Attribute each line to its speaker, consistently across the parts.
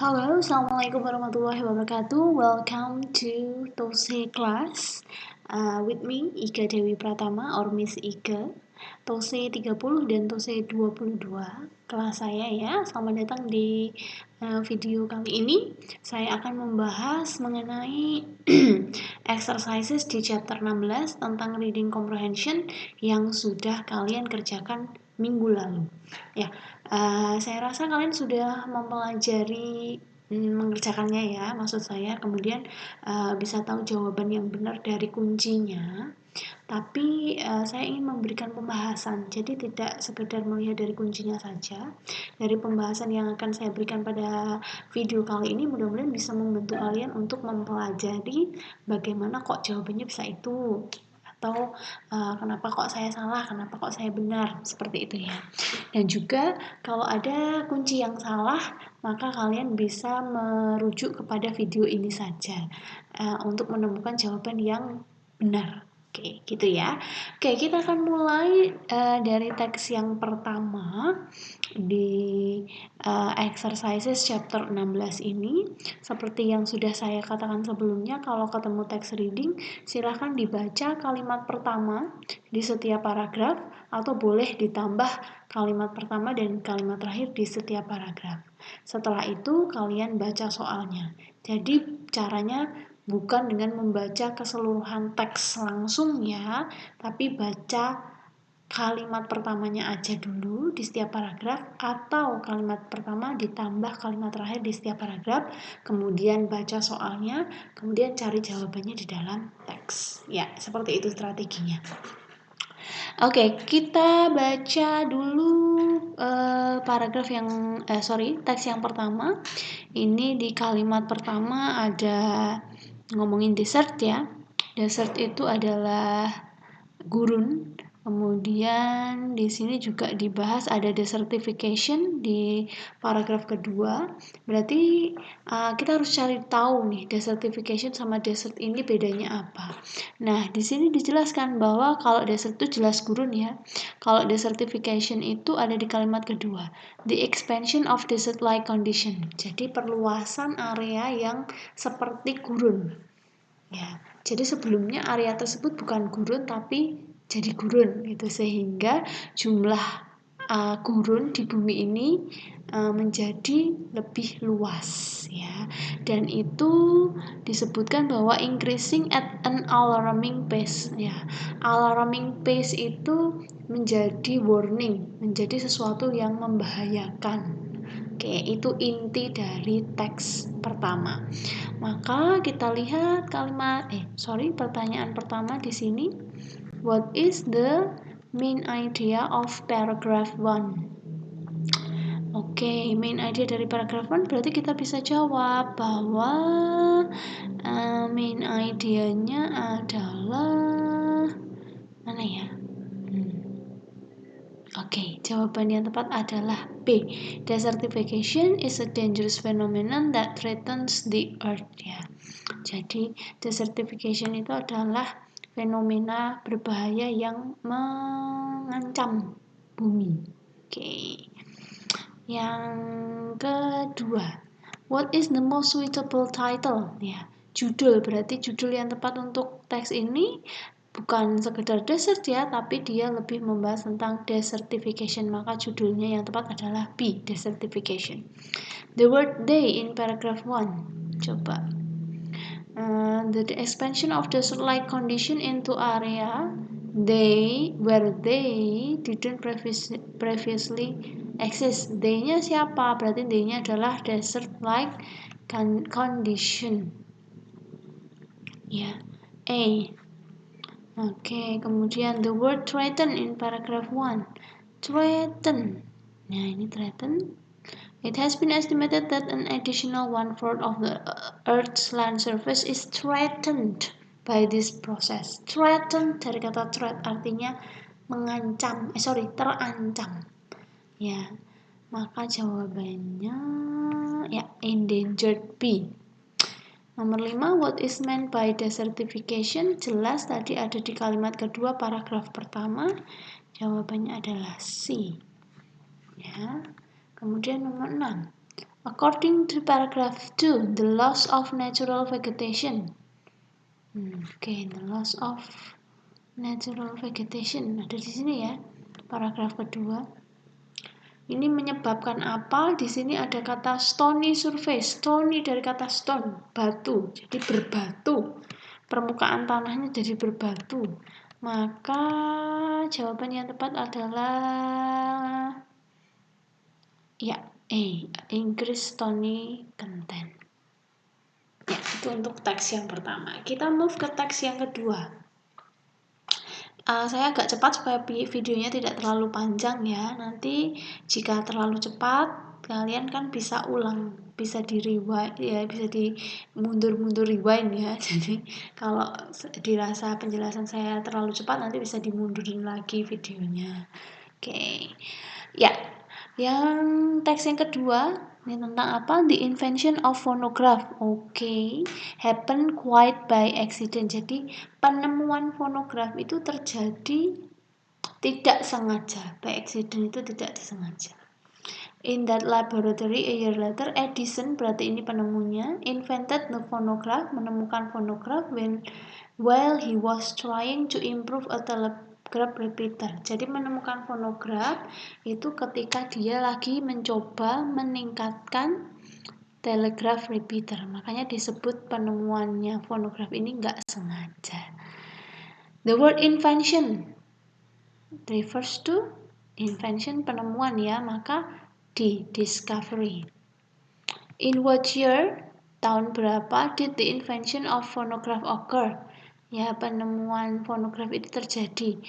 Speaker 1: Halo, Assalamualaikum warahmatullahi wabarakatuh. Welcome to Tose class with me, Ika Dewi Pratama or Miss Ika. Tose 30 dan Tose 22 kelas saya ya. Selamat datang di video kali ini. Saya akan membahas mengenai exercises di chapter 16 tentang reading comprehension yang sudah kalian kerjakan minggu lalu. Ya, saya rasa kalian sudah mempelajari mengerjakannya ya, maksud saya, kemudian bisa tahu jawaban yang benar dari kuncinya. Tapi saya ingin memberikan pembahasan, jadi tidak sekedar melihat dari kuncinya saja. Dari pembahasan yang akan saya berikan pada video kali ini, mudah-mudahan bisa membantu kalian untuk mempelajari bagaimana kok jawabannya bisa itu, atau kenapa kok saya salah, kenapa kok saya benar, seperti itu ya. Dan juga kalau ada kunci yang salah, maka kalian bisa merujuk kepada video ini saja untuk menemukan jawaban yang benar. Oke, gitu ya. Oke, kita akan mulai dari teks yang pertama di exercises chapter 16 ini. Seperti yang sudah saya katakan sebelumnya, kalau ketemu teks reading, silahkan dibaca kalimat pertama di setiap paragraf, atau boleh ditambah kalimat pertama dan kalimat terakhir di setiap paragraf. Setelah itu, kalian baca soalnya. Jadi, caranya bukan dengan membaca keseluruhan teks langsung ya, tapi baca kalimat pertamanya aja dulu di setiap paragraf, atau kalimat pertama ditambah kalimat terakhir di setiap paragraf, kemudian baca soalnya, kemudian cari jawabannya di dalam teks. Ya, seperti itu strateginya. Oke, kita baca dulu teks yang pertama. Ini di kalimat pertama ada ngomongin dessert ya. Dessert itu adalah gurun. Kemudian di sini juga dibahas ada desertification di paragraf kedua. Berarti kita harus cari tahu nih desertification sama desert ini bedanya apa. Nah, di sini dijelaskan bahwa kalau desert itu jelas gurun ya. Kalau desertification itu ada di kalimat kedua. The expansion of desert-like condition. Jadi perluasan area yang seperti gurun. Ya, jadi sebelumnya area tersebut bukan gurun tapi jadi gurun gitu, sehingga jumlah gurun di bumi ini menjadi lebih luas ya. Dan itu disebutkan bahwa increasing at an alarming pace ya. Alarming pace itu menjadi warning, menjadi sesuatu yang membahayakan. Oke, itu inti dari teks pertama. Maka kita lihat pertanyaan pertama di sini. What is the main idea of paragraph 1? Oke, main idea dari paragraph 1 berarti kita bisa jawab bahwa main idenya adalah mana ya? Oke, jawaban yang tepat adalah B. Desertification is a dangerous phenomenon that threatens the earth ya. Jadi, desertification itu adalah fenomena berbahaya yang mengancam bumi. Oke. Yang kedua, what is the most suitable title? Ya, judul. Berarti judul yang tepat untuk teks ini bukan sekedar desert ya, tapi dia lebih membahas tentang desertification. Maka judulnya yang tepat adalah B, desertification. The word they in paragraph 1. Coba. The expansion of desert-like condition into area where they didn't previously exist. They-nya siapa? Berarti they-nya adalah desert-like condition. Ya, A. Oke, kemudian the word threaten in paragraph 1. Threaten. Nah, ini threaten. It has been estimated that an additional 1/4 of the Earth's land surface is threatened by this process. Threatened dari kata threat artinya terancam. Ya, maka jawabannya ya endangered B. Nomor 5, what is meant by desertification? Jelas tadi ada di kalimat kedua paragraf pertama. Jawabannya adalah C. Ya. Kemudian nomor 6. According to paragraph 2, the loss of natural vegetation. The loss of natural vegetation ada di sini ya, paragraf kedua. Ini menyebabkan apa? Di sini ada kata stony surface. Stony dari kata stone, batu. Jadi berbatu. Permukaan tanahnya jadi berbatu. Maka jawaban yang tepat adalah ya, A. Increase stony content. Ya, itu untuk teks yang pertama. Kita move ke teks yang kedua. Saya agak cepat supaya videonya tidak terlalu panjang ya. Nanti jika terlalu cepat, kalian kan bisa ulang, bisa di rewind ya, bisa di mundur rewind ya. Jadi kalau dirasa penjelasan saya terlalu cepat, nanti bisa dimundurin lagi videonya. Oke. Ya. Yang teks yang kedua ini tentang apa? The invention of phonograph. Happen quite by accident. Jadi penemuan fonograf itu terjadi tidak sengaja. By accident itu tidak disengaja. In that laboratory a year later, Edison, berarti ini penemunya, invented the phonograph, menemukan fonograf while he was trying to improve a telegraph repeater. Jadi menemukan fonograf itu ketika dia lagi mencoba meningkatkan telegraph repeater. Makanya disebut penemuannya fonograf ini nggak sengaja. The word invention refers to invention, penemuan ya, maka di discovery. In what year, tahun berapa, did the invention of phonograph occur? Ya, penemuan fonograf itu terjadi.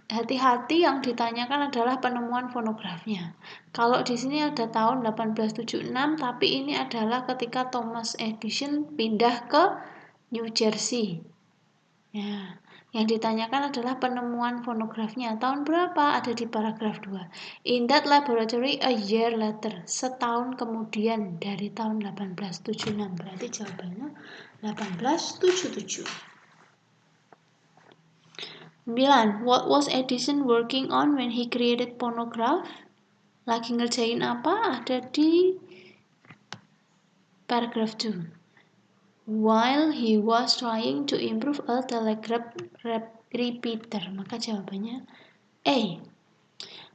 Speaker 1: Hati-hati, yang ditanyakan adalah penemuan fonografnya. Kalau di sini ada tahun 1876, tapi ini adalah ketika Thomas Edison pindah ke New Jersey. Ya, yang ditanyakan adalah penemuan fonografnya. Tahun berapa? Ada di paragraf 2. In that laboratory a year later. Setahun kemudian dari tahun 1876. Berarti jawabannya 1877. 9. What was Edison working on when he created phonograph? Lagi ngerjain apa? Ada di paragraf 2. While he was trying to improve a telegraph repeater. Maka jawabannya A.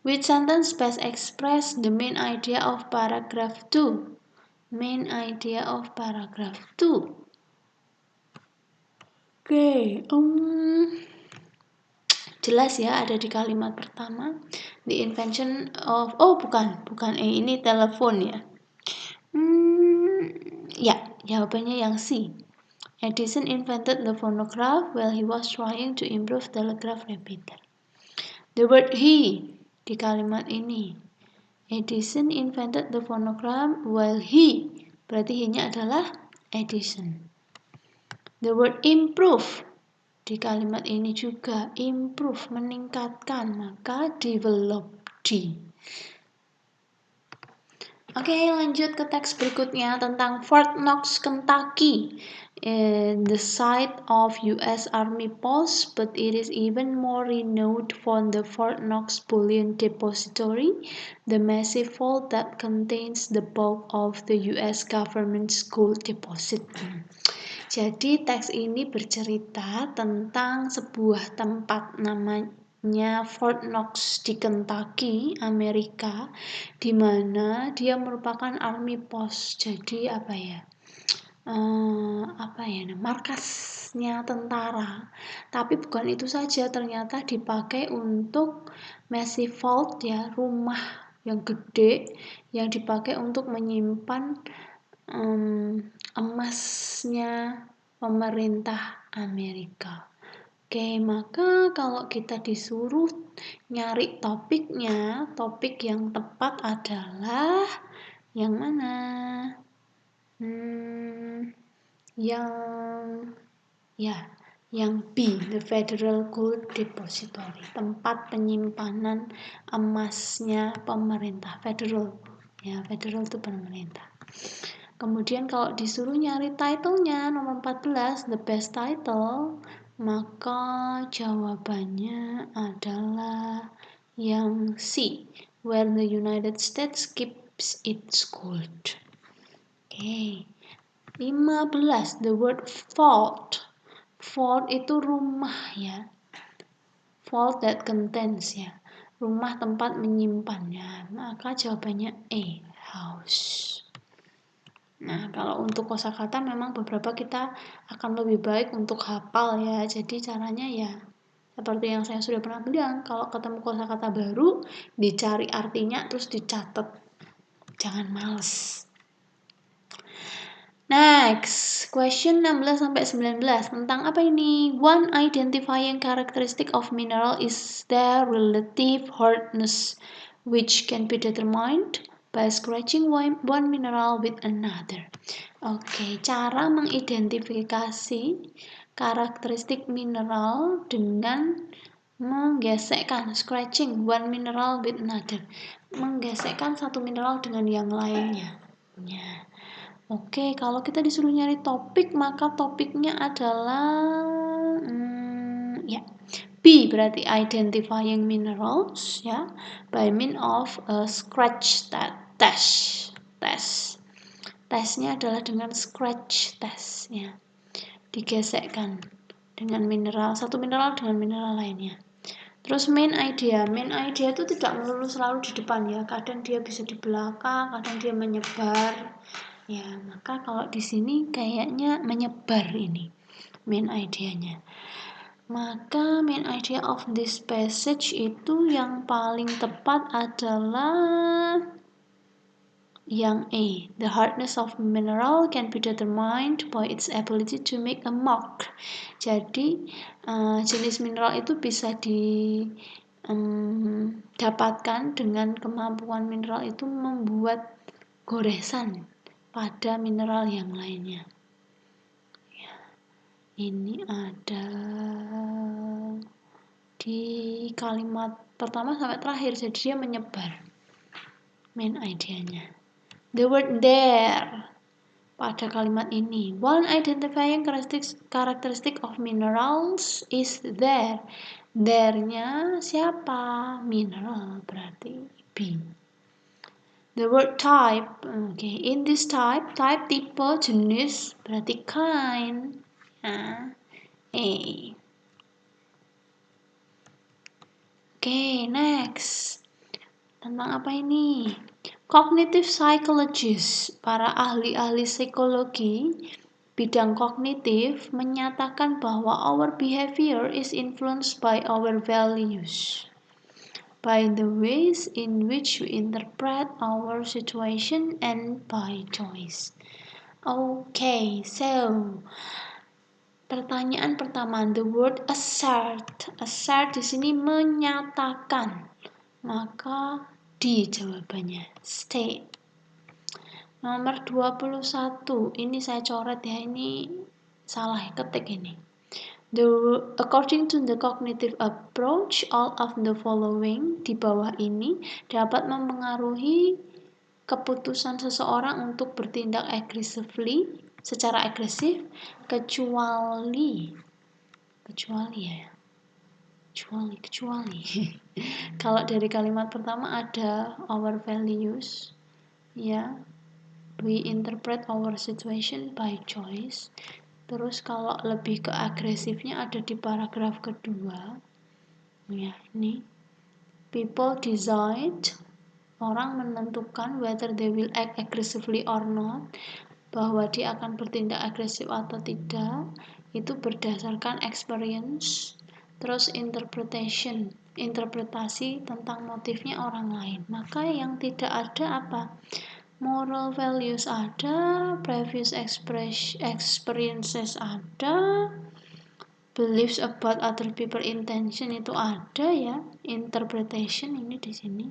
Speaker 1: Which sentence best express the main idea of paragraph 2? Main idea of paragraph 2. Jelas ya, ada di kalimat pertama. The invention of, bukan ini telepon ya. Ya, jawabannya yang C. Edison invented the phonograph while he was trying to improve telegraph repeater. The word he di kalimat ini. Edison invented the phonograph while he, berarti he-nya adalah Edison. The word improve di kalimat ini juga. Improve, meningkatkan, maka develop, D. Oke, lanjut ke teks berikutnya tentang Fort Knox, Kentucky. The site of U.S. Army post, but it is even more renowned for the Fort Knox Bullion Depository, the massive vault that contains the bulk of the U.S. government's gold deposit. Jadi teks ini bercerita tentang sebuah tempat namanya Fort Knox di Kentucky, Amerika, di mana dia merupakan army post. Jadi markasnya tentara. Tapi bukan itu saja, ternyata dipakai untuk massive vault ya, rumah yang gede yang dipakai untuk menyimpan emasnya pemerintah Amerika. Oke, maka kalau kita disuruh nyari topiknya, topik yang tepat adalah yang mana? Yang B, the Federal Gold Depository, tempat penyimpanan emasnya pemerintah. Federal itu pemerintah. Kemudian kalau disuruh nyari title-nya, nomor 14, the best title, maka jawabannya adalah yang C, where the United States keeps its gold. Oke. 15. The word vault. Vault itu rumah ya. Vault that contains ya. Rumah tempat menyimpannya. Maka jawabannya A. House. Nah, kalau untuk kosakata memang beberapa kita akan lebih baik untuk hafal ya. Jadi caranya ya seperti yang saya sudah pernah bilang, kalau ketemu kosakata baru, dicari artinya terus dicatat. Jangan males. Next, question 16 sampai 19 tentang apa ini? One identifying characteristic of mineral is their relative hardness, which can be determined by scratching one mineral with another. Oke, cara mengidentifikasi karakteristik mineral dengan menggesekkan, scratching one mineral with another, menggesekkan satu mineral dengan yang lainnya. Ya. Oke, kalau kita disuruh nyari topik, maka topiknya adalah ya B, berarti identifying minerals ya by mean of a scratch test. Tesnya adalah dengan scratch test ya. Digesekkan dengan mineral, satu mineral dengan mineral lainnya. Terus main idea itu tidak melulu selalu di depan ya, kadang dia bisa di belakang, kadang dia menyebar. Ya, maka kalau di sini kayaknya menyebar ini main idenya. Maka main idea of this passage itu yang paling tepat adalah yang A. The hardness of mineral can be determined by its ability to make a mark. Jadi jenis mineral itu bisa didapatkan dengan kemampuan mineral itu membuat goresan pada mineral yang lainnya. Ya, ini ada di kalimat pertama sampai terakhir, jadi dia menyebar main idenya. The word there pada kalimat ini. One identifying characteristic of minerals is there. There-nya siapa? Mineral berarti B. The word type, okay. In this type tipe, jenis, berarti kind. A. Okay, next. Tentang apa ini? Cognitive psychologists, para ahli-ahli psikologi bidang kognitif menyatakan bahwa our behavior is influenced by our values, by the ways in which we interpret our situation, and by choice. Okay, so pertanyaan pertama, the word assert. Assert di sini menyatakan. Maka D jawabannya, state. Nomor 21, ini saya coret ya, ini salah ketik ini. According to the cognitive approach, all of the following di bawah ini dapat mempengaruhi keputusan seseorang untuk bertindak secara agresif, kecuali kalau dari kalimat pertama ada our values ya, we interpret our situation by choice. Terus kalau lebih ke agresifnya ada di paragraf kedua ya, ini people decide, orang menentukan whether they will act aggressively or not, bahwa dia akan bertindak agresif atau tidak, itu berdasarkan experience. Terus interpretasi tentang motifnya orang lain. Maka yang tidak ada apa? Moral values ada, previous experiences ada, beliefs about other people intention itu ada ya, interpretation ini di sini.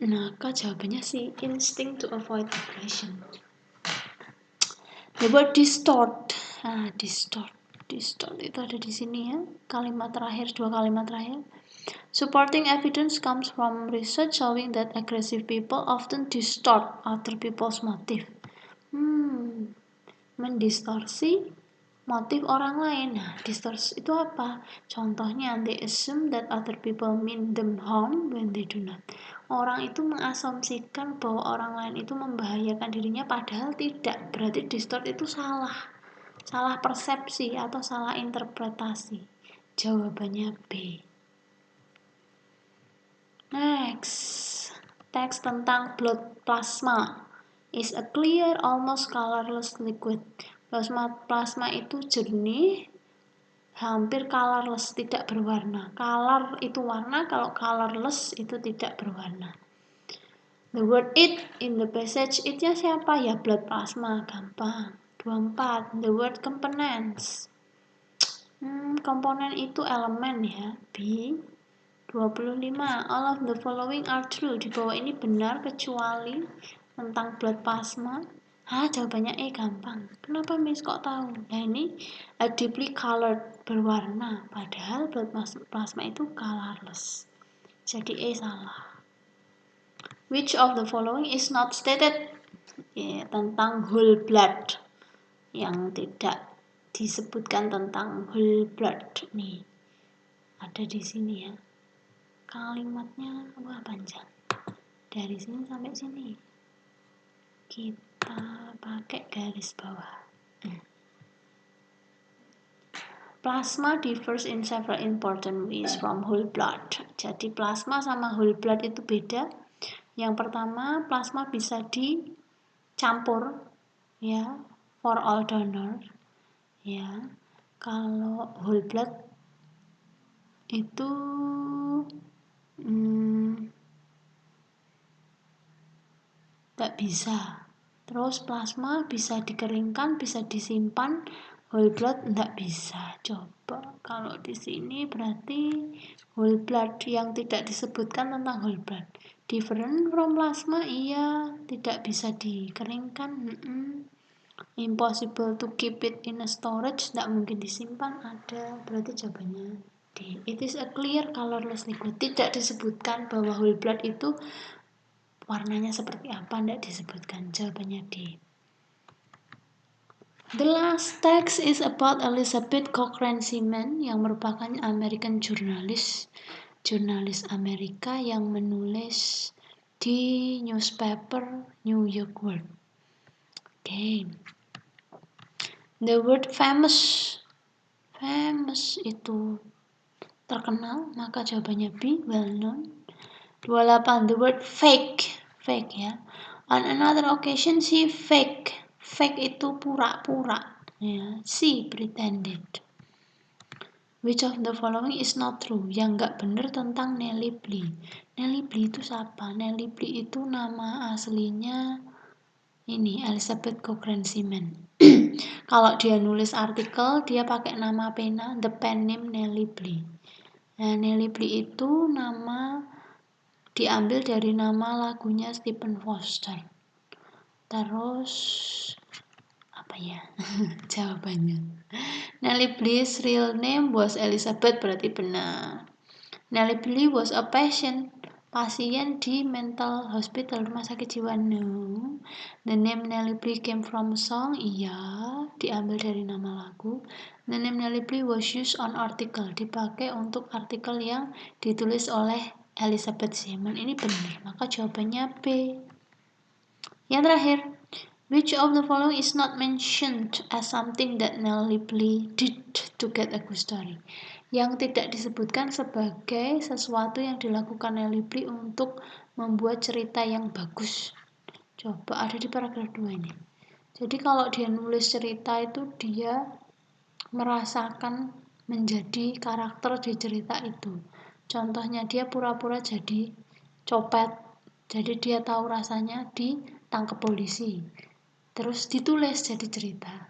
Speaker 1: Maka jawabannya sih instinct to avoid aggression. The word distort. Distort itu ada di sini ya. Kalimat terakhir, dua kalimat terakhir. Supporting evidence comes from research showing that aggressive people often distort other people's motive. Mendistorsi motif orang lain. Nah, distorsi itu apa? Contohnya, they assume that other people mean them harm when they do not. Orang itu mengasumsikan bahwa orang lain itu membahayakan dirinya padahal tidak. Berarti distort itu salah. Salah persepsi atau salah interpretasi. Jawabannya B. Next, teks tentang blood plasma is a clear, almost colorless liquid. Plasma itu jernih, hampir colorless, tidak berwarna. Color itu warna, kalau colorless itu tidak berwarna. The word it in the passage, it-nya siapa? Ya blood plasma, gampang. 24. The word components. Komponen itu elemen ya, B. 25. All of the following are true. Di bawah ini benar kecuali tentang blood plasma. Jawabannya E, gampang. Kenapa Miss kok tahu? Nah ini deeply colored, berwarna. Padahal blood plasma itu colorless. Jadi E salah. Which of the following is not stated? Tentang whole blood. Yang tidak disebutkan tentang whole blood. Nih, ada di sini ya. Kalimatnya panjang, dari sini sampai sini kita pakai garis bawah. Plasma differs in several important ways from whole blood. Jadi plasma sama whole blood itu beda. Yang pertama, plasma bisa dicampur ya, for all donor ya. Kalau whole blood itu nggak bisa. Terus plasma bisa dikeringkan, bisa disimpan, whole blood nggak bisa. Coba kalau di sini berarti whole blood yang tidak disebutkan tentang whole blood. Different from plasma, iya, tidak bisa dikeringkan. Impossible to keep it in a storage, tidak mungkin disimpan, ada. Berarti jawabannya D. It is a clear colorless liquid. Tidak disebutkan bahwa whole blood itu warnanya seperti apa, tidak disebutkan. Jawabannya D. The last text is about Elizabeth Cochrane Seaman yang merupakan American jurnalis Amerika yang menulis di newspaper New York World. Okay. The word famous itu terkenal, maka jawabannya B, well known. 28. The word fake ya. On another occasion she fake itu pura-pura ya. She pretended. Which of the following is not true? Yang nggak benar tentang Nellie Bly. Nellie Bly itu siapa? Nellie Bly itu nama aslinya ini Elizabeth Cochrane Seaman. Kalau dia nulis artikel, dia pakai nama pena, the pen name Nellie Bly. Nah, Nellie Bly itu nama diambil dari nama lagunya Stephen Foster. Terus apa ya? Jawabannya. Nellie Bly's real name was Elizabeth, berarti benar. Nellie Bly was a pasien di mental hospital, rumah sakit jiwa. No. The name Nellie Bly came from a song. Iya, diambil dari nama lagu. The name Nellie Bly was used on article, dipakai untuk artikel yang ditulis oleh Elizabeth Seaman. Ini benar, maka jawabannya B. Yang terakhir, which of the following is not mentioned as something that Nellie Bly did to get a good story? Yang tidak disebutkan sebagai sesuatu yang dilakukan Nellie Bly untuk membuat cerita yang bagus. Coba ada di paragraf 2 ini. Jadi kalau dia nulis cerita itu dia merasakan menjadi karakter di cerita itu. Contohnya dia pura-pura jadi copet. Jadi dia tahu rasanya ditangkap polisi. Terus ditulis jadi cerita.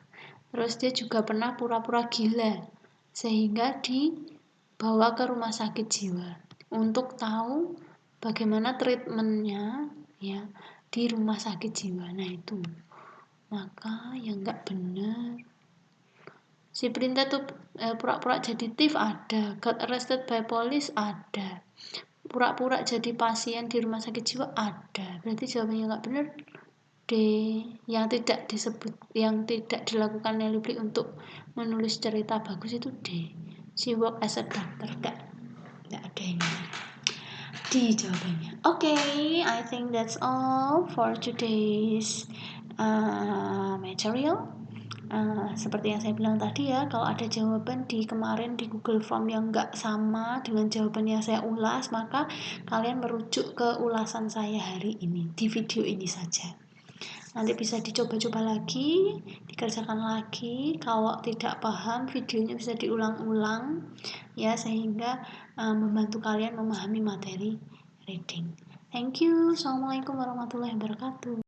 Speaker 1: Terus dia juga pernah pura-pura gila sehingga dibawa ke rumah sakit jiwa untuk tahu bagaimana treatmentnya ya di rumah sakit jiwa. Nah itu, maka yang nggak benar, si Printa tuh pura-pura jadi thief ada, got arrested by police ada, pura-pura jadi pasien di rumah sakit jiwa ada. Berarti jawabannya nggak benar D yang tidak dilakukan Nelly Bly untuk menulis cerita bagus itu D. She work as a doctor. Enggak ada ini. D jawabannya. Okay, I think that's all for today's material. Seperti yang saya bilang tadi ya, kalau ada jawaban di kemarin di Google Form yang nggak sama dengan jawaban yang saya ulas, maka kalian merujuk ke ulasan saya hari ini di video ini saja. Nanti bisa dicoba-coba lagi, dikerjakan lagi. Kalau tidak paham, videonya bisa diulang-ulang ya, sehingga membantu kalian memahami materi reading. Thank you. Assalamualaikum warahmatullahi wabarakatuh.